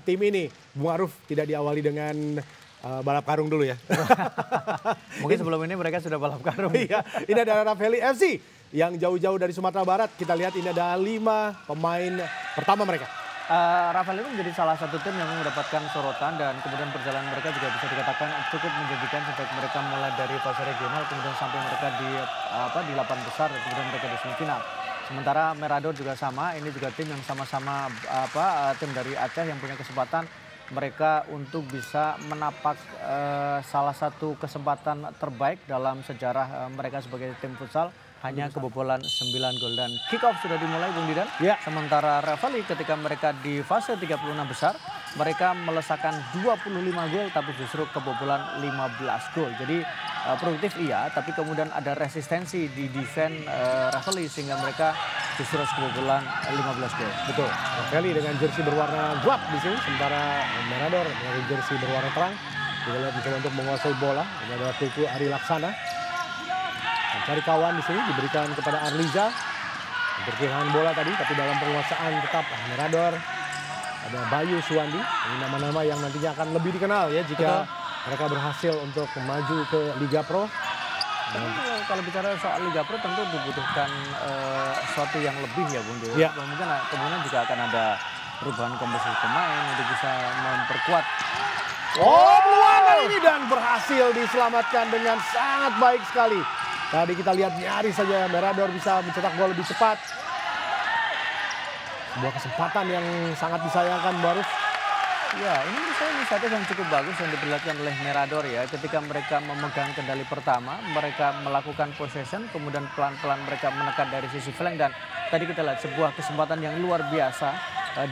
tim ini. Bung Aruf tidak diawali dengan balap karung dulu ya. Mungkin sebelum ini mereka sudah balap karung. Iya, ini ada Rafeli FC yang jauh-jauh dari Sumatera Barat. Kita lihat ini ada 5 pemain pertama mereka. Rafael itu menjadi salah satu tim yang mendapatkan sorotan dan kemudian perjalanan mereka juga bisa dikatakan cukup menjanjikan sejak mereka mulai dari fase regional kemudian sampai mereka di 8 besar dan kemudian mereka di semifinal. Sementara Merador juga sama, ini juga tim yang sama-sama tim dari Aceh yang punya kesempatan mereka untuk bisa menapak salah satu kesempatan terbaik dalam sejarah mereka sebagai tim futsal. Hanya kebobolan 9 gol dan kick off sudah dimulai Bung Didan. Ya. Sementara Rafali ketika mereka di fase 36 besar mereka melesakkan 25 gol tapi justru kebobolan 15 gol. Jadi produktif iya tapi kemudian ada resistensi di defense Rafali sehingga mereka justru kebobolan 15 gol. Betul. Rafeli dengan jersey berwarna gelap di sini sementara Merador dengan jersey berwarna terang. Kita lihat mencoba untuk menguasai bola. Ini adalah Tuku Ari Laksana. Mencari kawan di sini diberikan kepada Arliza. Berkehilangan bola tadi tapi dalam penguasaan tetap Merador. Ada Bayu Suwandi. Ini nama-nama yang nantinya akan lebih dikenal ya jika mereka berhasil untuk maju ke Liga Pro. Kalau bicara soal Liga Pro tentu dibutuhkan sesuatu yang lebih ya Bung Dewa. Ya. Mungkin kemudian juga akan ada perubahan komposisi pemain untuk bisa memperkuat. Peluang kali ini dan berhasil diselamatkan dengan sangat baik sekali. Tadi kita lihat nyaris saja Merador bisa mencetak gol lebih cepat. Sebuah kesempatan yang sangat disayangkan baru. Ya, ini menurut saya inisiatif yang cukup bagus yang diperlihatkan oleh Merador ya. Ketika mereka memegang kendali pertama, mereka melakukan possession, kemudian pelan-pelan mereka menekan dari sisi flank dan tadi kita lihat sebuah kesempatan yang luar biasa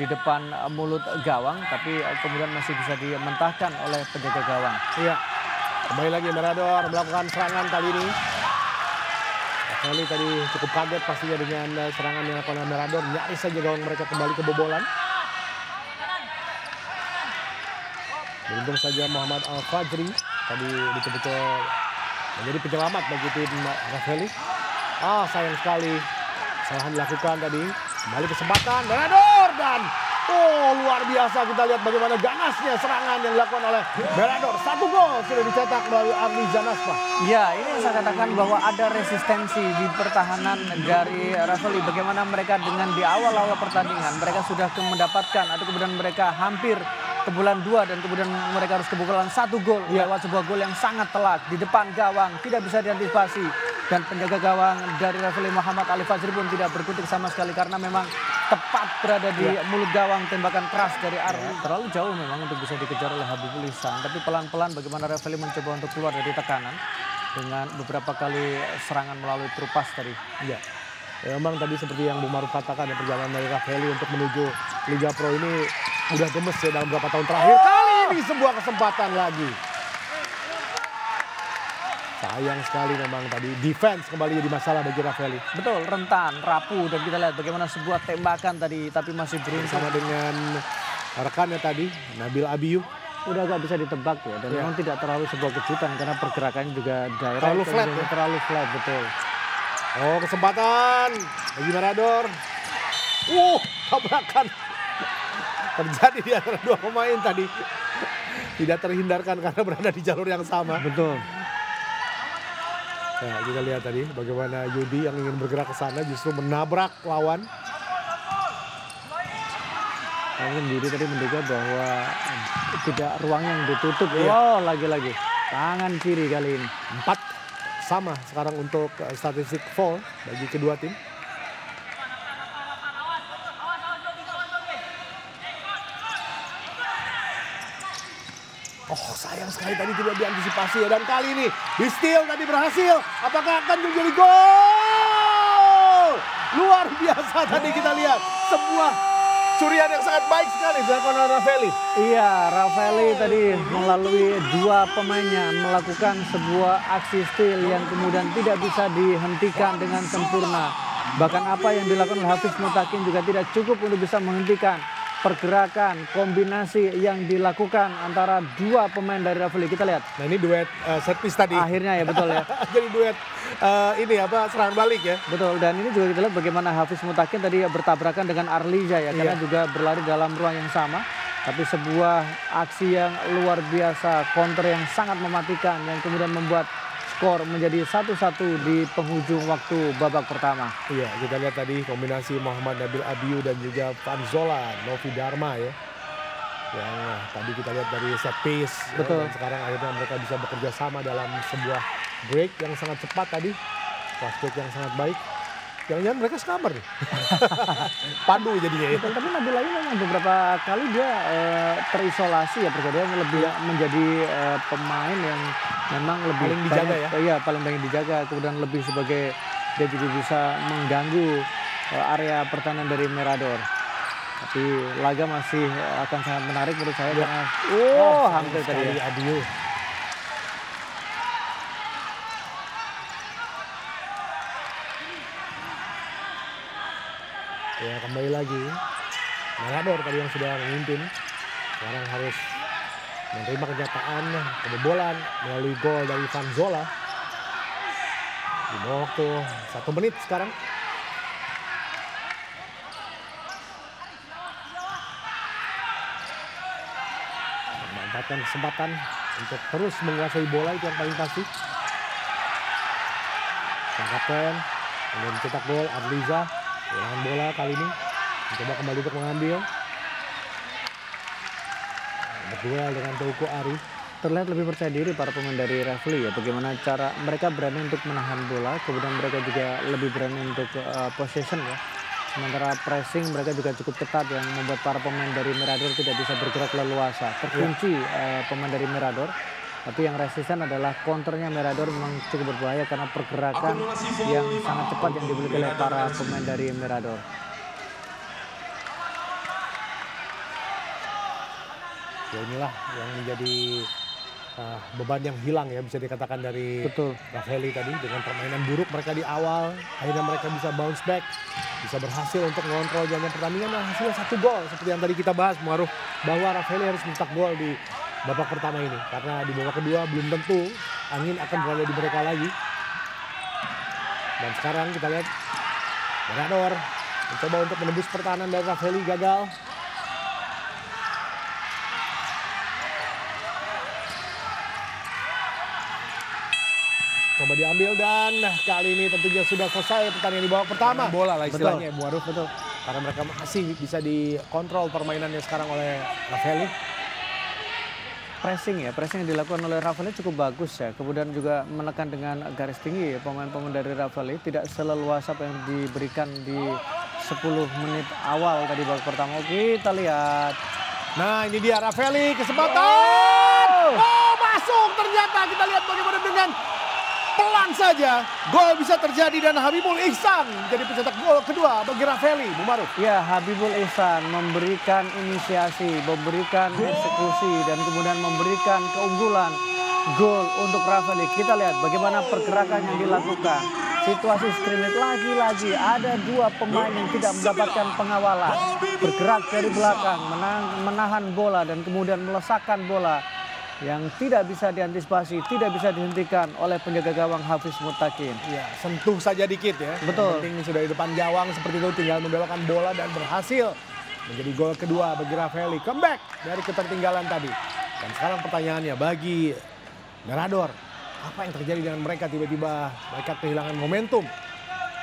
di depan mulut gawang, tapi kemudian masih bisa dimentahkan oleh penjaga gawang. Iya, kembali lagi Merador melakukan serangan kali ini. Rafeli tadi cukup kaget pastinya dengan serangan yang dilakukan oleh Merador. Nyaris saja gawang mereka kembali kebobolan. Beruntung saja Muhammad Al-Fajri tadi betul-betul menjadi penyelamat bagi tim Rafeli. Sayang sekali kesalahan dilakukan tadi. Kembali kesempatan Merador dan luar biasa kita lihat bagaimana ganasnya serangan yang dilakukan oleh Merador. 1 gol sudah dicetak melalui Arliza Naspa. Ya, ini yang saya katakan bahwa ada resistensi di pertahanan dari Rafeli. Bagaimana mereka dengan di awal-awal pertandingan mereka sudah mendapatkan atau kemudian mereka hampir kebobolan 2 dan kemudian mereka harus kebobolan 1 gol lewat sebuah gol yang sangat telak di depan gawang tidak bisa diantisipasi dan penjaga gawang dari Rafeli Muhammad Ali Fajri pun tidak berkutik sama sekali karena memang tepat berada di mulut gawang tembakan keras dari Arli. Terlalu jauh memang untuk bisa dikejar oleh Habibul Ihsan tapi pelan-pelan bagaimana Rafeli mencoba untuk keluar dari tekanan dengan beberapa kali serangan melalui trupas tadi. Ya, memang tadi seperti yang Bung Maruf katakan ya, perjalanan dari Rafeli untuk menuju Liga Pro ini udah gemes ya dalam beberapa tahun terakhir. Kali ini sebuah kesempatan lagi. Sayang sekali memang tadi defense kembali jadi masalah bagi Rafeli. Betul, rentan, rapuh dan kita lihat bagaimana sebuah tembakan tadi tapi masih beruntung sama dengan rekannya tadi Nabil Abiyu. Udah agak bisa ditebak ya dan memang tidak terlalu sebuah kejutan karena pergerakannya juga direct. Terlalu flat ya? Terlalu flat, betul. Kesempatan bagi Merador. Tabrakan terjadi di antara 2 pemain tadi. Tidak terhindarkan karena berada di jalur yang sama. Betul. Nah, kita lihat tadi bagaimana Yudi yang ingin bergerak ke sana justru menabrak lawan. Mungkin Yudi tadi menduga bahwa tidak ruang yang ditutup. Wow, lagi-lagi tangan kiri kali ini. 4 sama sekarang untuk statistik foul bagi kedua tim. Sayang sekali tadi tidak diantisipasi ya. Dan kali ini di steal tadi berhasil. Apakah akan menjadi gol? Luar biasa tadi kita lihat. Sebuah curian yang sangat baik sekali dilakukan oleh Rafeli. Iya, Rafeli tadi melalui 2 pemainnya melakukan sebuah aksi steal yang kemudian tidak bisa dihentikan dengan sempurna. Bahkan apa yang dilakukan oleh Hafiz Mutakin juga tidak cukup untuk bisa menghentikan pergerakan, kombinasi yang dilakukan antara 2 pemain dari Rafeli. Kita lihat. Nah, ini duet set piece tadi. Akhirnya ya, betul ya. Jadi duet serangan balik ya. Betul, dan ini juga kita lihat bagaimana Hafiz Mutakin tadi bertabrakan dengan Arliza ya. Karena juga berlari dalam ruang yang sama. Tapi sebuah aksi yang luar biasa, counter yang sangat mematikan yang kemudian membuat skor menjadi 1-1 di penghujung waktu babak pertama. Iya, kita lihat tadi kombinasi Muhammad Nabil Abiu dan juga Vanzola, Novi Dharma ya. Yang tadi kita lihat dari set piece. Betul. Ya, dan sekarang akhirnya mereka bisa bekerja sama dalam sebuah break yang sangat cepat tadi. Fast break yang sangat baik. Jangan-jangan mereka sekamar nih. Padu jadinya ya. Betul, tapi Nabil Ayu memang beberapa kali dia terisolasi ya, perjalanan lebih menjadi pemain yang memang lebih paling dijaga ya. Iya, paling banyak dijaga, kemudian lebih sebagai dia juga bisa mengganggu area pertahanan dari Mirador. Tapi laga masih akan sangat menarik menurut saya Ya. karena hampir tadi ya. Abiu. Ya, kembali lagi. Mirador tadi yang sudah memimpin. Sekarang harus menerima kenyataan kebobolan melalui gol dari Vanzola. Di bawah waktu 1 menit sekarang. Memanfaatkan kesempatan untuk terus menguasai bola, itu yang paling pasti. Sang kapten kemudian mencetak gol. Adliza kehilangan bola kali ini, mencoba kembali untuk mengambil. Berduel dengan Teuku Ari. Terlihat lebih percaya diri para pemain dari Revelli ya, bagaimana cara mereka berani untuk menahan bola, kemudian mereka juga lebih berani untuk possession ya. Sementara pressing mereka juga cukup ketat yang membuat para pemain dari Mirador tidak bisa bergerak leluasa. Terkunci pemain dari Mirador. Tapi yang resisten adalah counternya Mirador memang cukup berbahaya karena pergerakan yang sangat cepat yang dimiliki oleh para pemain dari Mirador. Ya inilah yang menjadi beban yang hilang ya, bisa dikatakan dari Ravelli tadi. Dengan permainan buruk mereka di awal, akhirnya mereka bisa bounce back, bisa berhasil untuk mengontrol jalannya pertandingan dan hasilnya 1 gol. Seperti yang tadi kita bahas, mengaruh bahwa Ravelli harus mencetak gol di babak pertama ini. Karena di babak kedua belum tentu angin akan berada di mereka lagi. Dan sekarang kita lihat Mirador mencoba untuk menembus pertahanan dari Ravelli, gagal. Coba diambil dan kali ini tentunya sudah selesai pertandingan di babak pertama. Bola lah istilahnya, Bu Aruf. Betul. Karena mereka masih bisa dikontrol permainannya sekarang oleh Ravelli. Pressing yang dilakukan oleh Ravelli cukup bagus ya. Kemudian juga menekan dengan garis tinggi ya, pemain-pemain dari Ravelli. Tidak seleluasa apa yang diberikan di 10 menit awal tadi babak pertama. Oke, kita lihat. Nah ini dia Ravelli, kesempatan. Oh masuk ternyata, kita lihat bagaimana dengan pelan saja gol bisa terjadi dan Habibul Ihsan jadi pencetak gol kedua bagi Ravelli, Bu Maruf. Ya, Habibul Ihsan memberikan inisiasi, memberikan eksekusi dan kemudian memberikan keunggulan gol untuk Ravelli. Kita lihat bagaimana pergerakan yang dilakukan. Situasi scrimmage lagi-lagi ada 2 pemain yang tidak mendapatkan pengawalan. Bergerak dari belakang, menahan bola dan kemudian melesakkan bola yang tidak bisa diantisipasi, tidak bisa dihentikan oleh penjaga gawang Hafiz Mutakin. Ya, sentuh saja dikit ya. Betul. Yang penting sudah di depan gawang seperti itu, tinggal membelokkan bola dan berhasil menjadi gol kedua bagi Ravelli. Comeback dari ketertinggalan tadi. Dan sekarang pertanyaannya bagi Mirador, apa yang terjadi dengan mereka? Tiba-tiba mereka kehilangan momentum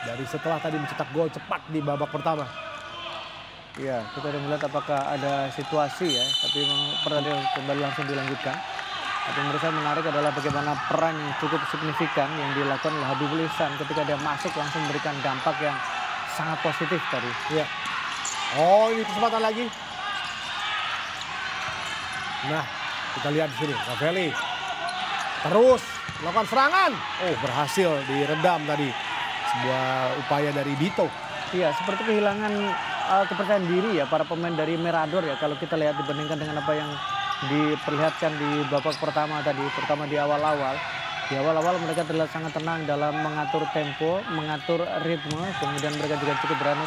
dari setelah tadi mencetak gol cepat di babak pertama. Ya, kita udah melihat apakah ada situasi ya, tapi pertandingan kembali langsung dilanjutkan. Tapi menurut saya menarik adalah bagaimana peran yang cukup signifikan yang dilakukan oleh Habibul Ihsan ketika dia masuk langsung memberikan dampak yang sangat positif tadi. Ya. Oh, ini kesempatan lagi. Nah, kita lihat di sini Ravelli terus melakukan serangan. Oh, berhasil diredam tadi. Sebuah upaya dari Dito. Iya, seperti kehilangan kepercayaan diri ya para pemain dari Mirador ya, kalau kita lihat dibandingkan dengan apa yang diperlihatkan di babak pertama tadi, terutama di awal-awal. Di awal-awal mereka terlihat sangat tenang dalam mengatur tempo, mengatur ritme, kemudian mereka juga cukup berani.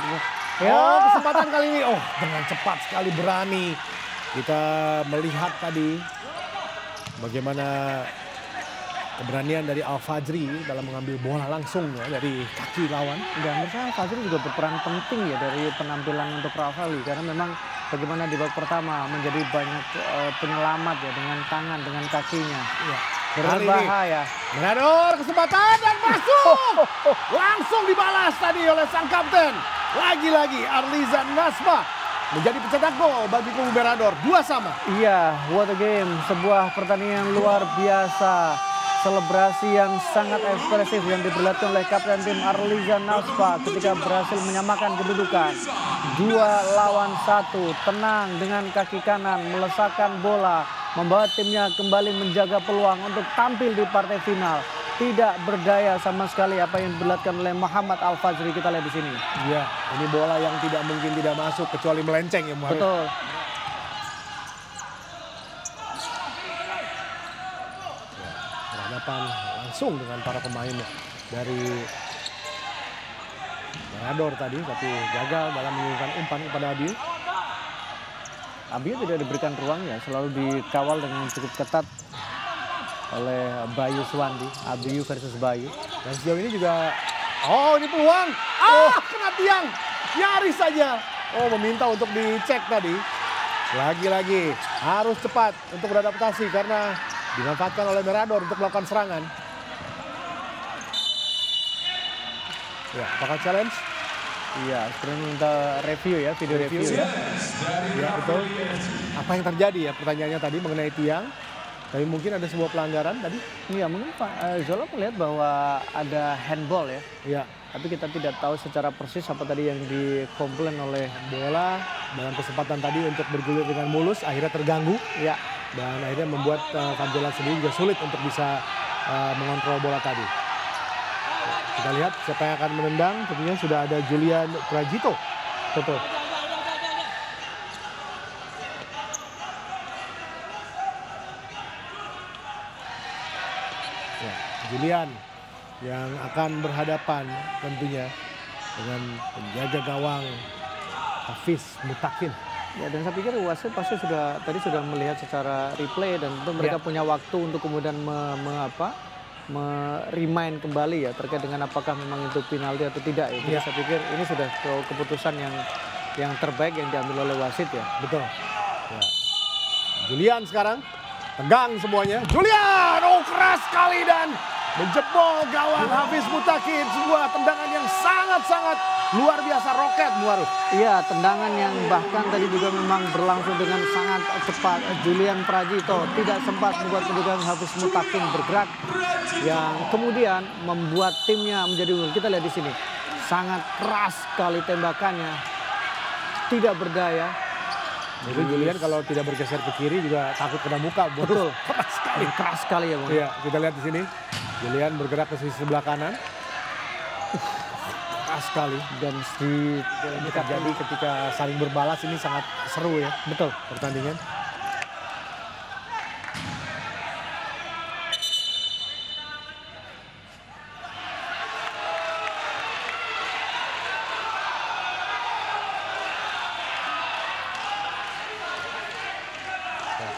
Oh, kesempatan kali ini. Oh, dengan cepat sekali berani. Kita melihat tadi bagaimana keberanian dari Al-Fajri dalam mengambil bola langsung ya dari kaki lawan. Dan menurut saya Al-Fajri juga berperan penting ya dari penampilan untuk Ravelli, karena memang bagaimana di babak pertama menjadi banyak penyelamat ya dengan tangan, dengan kakinya. Ya. Berbahaya. Mirador kesempatan dan masuk. Langsung dibalas tadi oleh sang kapten. Lagi-lagi Arliza Nasma menjadi pencetak gol bagi kubu Mirador. 2-2. Iya, what a game. Sebuah pertandingan luar biasa. Selebrasi yang sangat ekspresif yang diperlihatkan oleh kapten tim Arliza Nasma ketika berhasil menyamakan kedudukan. 2-1, tenang dengan kaki kanan, melesakkan bola, membawa timnya kembali menjaga peluang untuk tampil di partai final. Tidak berdaya sama sekali apa yang diperlihatkan oleh Muhammad Al-Fajri. Kita lihat di sini. Iya, ini bola yang tidak mungkin tidak masuk kecuali melenceng ya Muhammad. Betul. Berhadapan langsung dengan para pemain dari Mirador tadi, tapi gagal dalam mengirimkan umpan kepada Abiu. Abiu tidak diberikan ruangnya, selalu dikawal dengan cukup ketat oleh Bayu Suwandi. Abiu versus Bayu. Dan sejauh ini juga, oh ini peluang, kena tiang, nyaris saja. Oh meminta untuk dicek tadi. Lagi-lagi harus cepat untuk beradaptasi karena dimanfaatkan oleh Mirador untuk melakukan serangan. Ya, apakah challenge? Iya, sekarang minta review ya, video review ya. Ya betul. Apa yang terjadi ya pertanyaannya tadi mengenai tiang. Tapi mungkin ada sebuah pelanggaran tadi. Iya, mungkin Pak Zola melihat bahwa ada handball ya. Iya. Tapi kita tidak tahu secara persis apa tadi yang dikomplain oleh bola dalam kesempatan tadi untuk bergulir dengan mulus akhirnya terganggu. Ya. Dan akhirnya membuat Fadjola sendiri juga sulit untuk bisa mengontrol bola tadi. Kita lihat siapa yang akan menendang. Tentunya sudah ada Julian Prajito. Betul. Ya, Julian yang akan berhadapan tentunya dengan penjaga gawang Hafiz Mutakin. Ya, dan saya pikir wasit pasti tadi sudah melihat secara replay dan tentu mereka punya waktu untuk kemudian remind kembali ya terkait dengan apakah memang itu penalti atau tidak ya. Jadi saya pikir ini sudah keputusan yang terbaik yang diambil oleh wasit ya. Betul. Ya. Julian sekarang tegang semuanya. Julian, oh keras sekali dan menjebol gawang Hafiz Mutakin. Sebuah tendangan yang sangat-sangat luar biasa, roket Muarif. Iya, tendangan yang bahkan tadi juga memang berlangsung dengan sangat cepat. Julian Prajito tidak sempat membuat kedudukan Hafiz Mutakin bergerak yang kemudian membuat timnya menjadi unggul. Kita lihat di sini, sangat keras sekali tembakannya, tidak berdaya. Jadi Julian kalau tidak bergeser ke kiri juga takut kena muka. Betul, keras sekali ya Bang. Iya, kita lihat di sini. Julian bergerak ke sisi sebelah kanan. Keras sekali. Dan ini terjadi ketika saling berbalas, ini sangat seru ya. Betul. Pertandingan.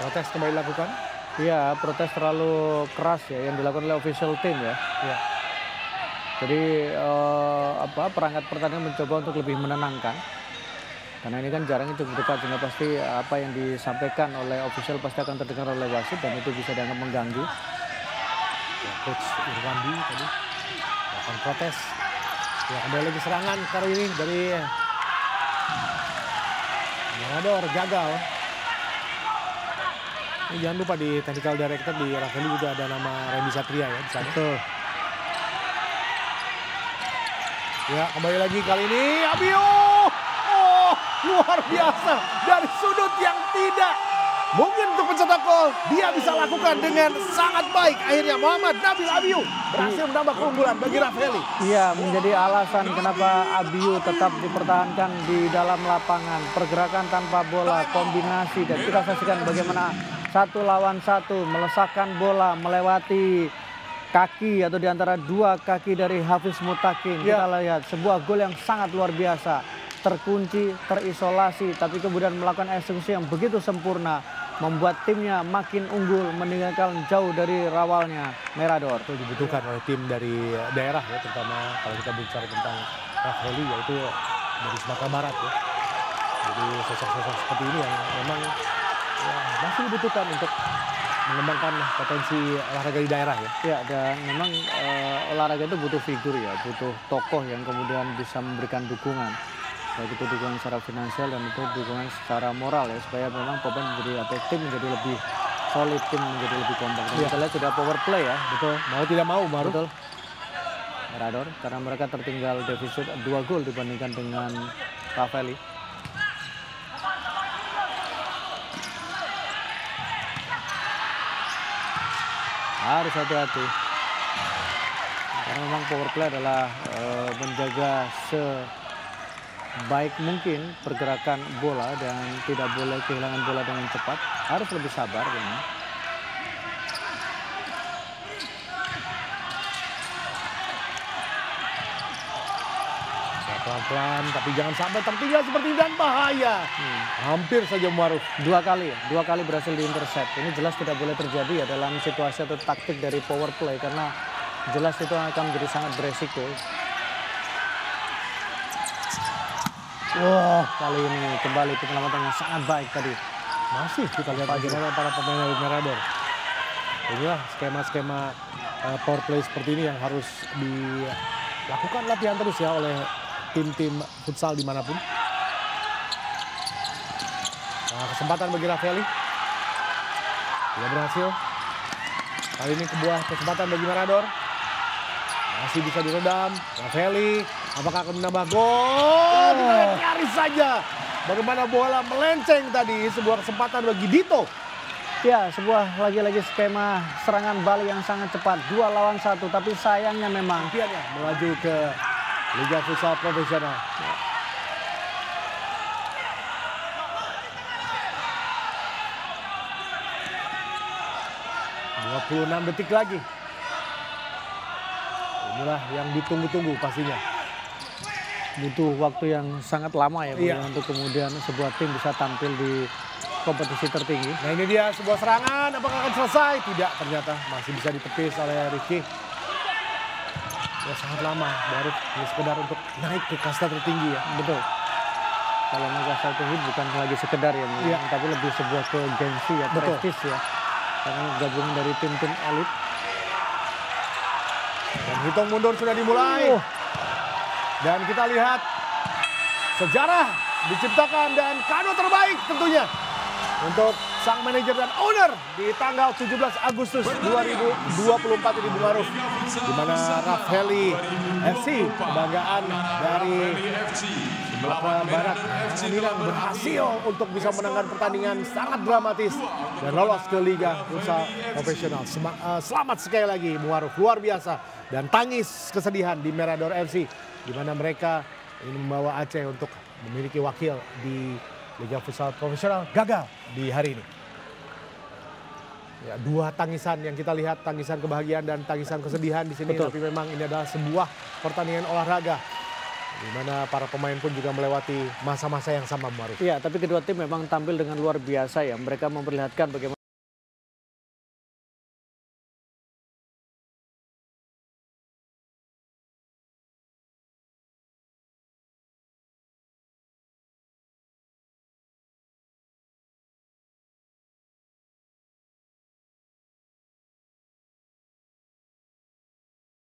Protes kembali dilakukan. Iya, protes terlalu keras ya yang dilakukan oleh official team ya. Ya. Jadi perangkat pertandingan mencoba untuk lebih menenangkan. Karena ini kan jaraknya cukup dekat sehingga pasti apa yang disampaikan oleh official pasti akan terdengar oleh wasit dan itu bisa dianggap mengganggu. Ya, Coach Irwandi tadi akan protes. Ya, kembali lagi serangan kali ini dari Mirador gagal. Ini jangan lupa di technical director di Ravelli juga ada nama Randy Satria ya di sana. Betul. Ya, kembali lagi kali ini Abiu. Oh, luar biasa dari sudut yang tidak mungkin untuk mencetak gol. Dia bisa lakukan dengan sangat baik. Akhirnya Muhammad Nabil Abiu berhasil menambah keunggulan bagi Ravelli. Iya, menjadi alasan kenapa Abiu tetap dipertahankan di dalam lapangan. Pergerakan tanpa bola, kombinasi, dan kita saksikan bagaimana 1 lawan 1 melesakkan bola melewati kaki atau di antara 2 kaki dari Hafiz Mutakin. Kita lihat sebuah gol yang sangat luar biasa. Terkunci, terisolasi, tapi kemudian melakukan eksekusi yang begitu sempurna. Membuat timnya makin unggul, meninggalkan jauh dari rawalnya Mirador. Itu dibutuhkan oleh tim dari daerah ya, terutama kalau kita bicara tentang Ravelli yaitu dari Sumatera Barat ya. Jadi sosok-sosok seperti ini yang memang ya, masih dibutuhkan untuk mengembangkan potensi olahraga di daerah ya. Ya, dan memang olahraga itu butuh figur ya, butuh tokoh yang kemudian bisa memberikan dukungan. Baik itu dukungan secara finansial dan itu dukungan secara moral ya, supaya memang pemain menjadi atau tim menjadi lebih solid, tim menjadi lebih kompak. Dan kita lihat sudah power play ya. Betul, mau tidak mau Maruf. Betul. Merador, karena mereka tertinggal defisit 2 gol dibandingkan dengan Ravelli. Harus hati-hati. Karena memang power play adalah menjaga sebaik mungkin pergerakan bola dan tidak boleh kehilangan bola dengan cepat. Harus lebih sabar memang. Pelan-pelan, tapi jangan sampai tertinggal seperti ini dan bahaya. Hampir saja Maruf. 2 kali berhasil diintercept. Ini jelas tidak boleh terjadi ya dalam situasi atau taktik dari power play, karena jelas itu akan menjadi sangat beresiko. Wah, kali ini kembali penyelamatan yang sangat baik tadi. Masih kita lihat bagaimana para pemain dari Merador. Inilah skema-skema power play seperti ini yang harus dilakukan latihan terus ya oleh tim-tim futsal dimanapun. Nah, kesempatan bagi Ravelli. Tidak berhasil. Kali ini sebuah kesempatan bagi Merador. Masih bisa diredam. Ravelli, apakah akan menambah gol? Nyaris saja. Bagaimana bola melenceng tadi. Sebuah kesempatan bagi Dito. Ya, sebuah lagi-lagi skema serangan balik yang sangat cepat. 2 lawan 1, tapi sayangnya memang Impiannya melaju ke Liga Futsal Profesional. 26 detik lagi. Inilah yang ditunggu-tunggu pastinya. butuh waktu yang sangat lama ya, Iya. untuk kemudian sebuah tim bisa tampil di kompetisi tertinggi. Nah ini dia sebuah serangan, apakah akan selesai? Tidak, ternyata masih bisa ditepis oleh Rifki. Ya sangat lama, baru hanya sekedar untuk naik ke kasta tertinggi ya. Betul. Kalau naga satu hit bukan lagi sekedar ya, Iya. tapi lebih sebuah ke gengsi ya, Betul. prestis ya. Karena gabungan dari tim-tim elit. Dan hitung mundur sudah dimulai. Dan kita lihat sejarah diciptakan dan kado terbaik tentunya untuk sang manajer dan owner di tanggal 17 Agustus 2024 ini, Bung Aruf, di mana Ravelli FC, kebanggaan dari Sumatera Barat, Minang, berhasil untuk bisa menangkan pertandingan sangat dramatis dan lolos ke Liga Futsal Profesional. Selamat sekali lagi, Bung Aruf, luar biasa, dan tangis kesedihan di Merador FC, di mana mereka ingin membawa Aceh untuk memiliki wakil di Liga Futsal Profesional, gagal di hari ini. Ya, dua tangisan yang kita lihat, tangisan kebahagiaan dan tangisan kesedihan di sini. Betul. Tapi memang ini adalah sebuah pertandingan olahraga di mana para pemain pun juga melewati masa-masa yang sama, Maruf. Iya, tapi kedua tim memang tampil dengan luar biasa ya. Mereka memperlihatkan bagaimana